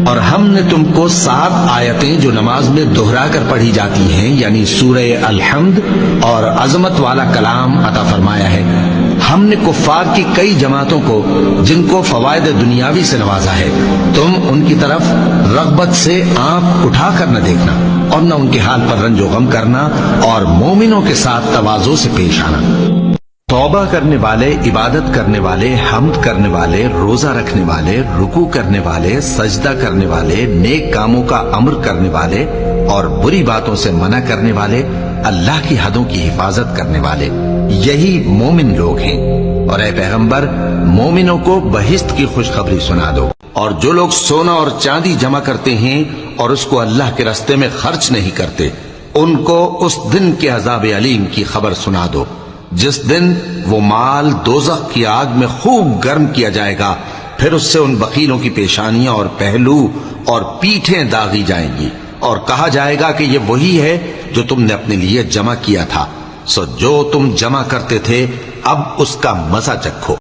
اور ہم نے تم کو 7 آیتیں جو نماز میں دہرا کر پڑھی جاتی ہیں یعنی سورہ الحمد اور عظمت والا کلام عطا فرمایا ہے۔ ہم نے کفار کی کئی جماعتوں کو جن کو فوائد دنیاوی سے نوازا ہے، تم ان کی طرف رغبت سے آنکھ اٹھا کر نہ دیکھنا اور نہ ان کے حال پر رنج و غم کرنا اور مومنوں کے ساتھ تواضع سے پیش آنا۔ توبہ کرنے والے، عبادت کرنے والے، حمد کرنے والے، روزہ رکھنے والے، رکوع کرنے والے، سجدہ کرنے والے، نیک کاموں کا امر کرنے والے اور بری باتوں سے منع کرنے والے، اللہ کی حدوں کی حفاظت کرنے والے، یہی مومن لوگ ہیں۔ اور اے پیغمبر، مومنوں کو بہشت کی خوشخبری سنا دو، اور جو لوگ سونا اور چاندی جمع کرتے ہیں اور اس کو اللہ کے راستے میں خرچ نہیں کرتے، ان کو اس دن کے عذاب علیم کی خبر سنا دو، جس دن وہ مال دوزخ کی آگ میں خوب گرم کیا جائے گا، پھر اس سے ان بخیلوں کی پیشانیاں اور پہلو اور پیٹھیں داغی جائیں گی، اور کہا جائے گا کہ یہ وہی ہے جو تم نے اپنے لیے جمع کیا تھا، سو جو تم جمع کرتے تھے اب اس کا مزہ چکھو۔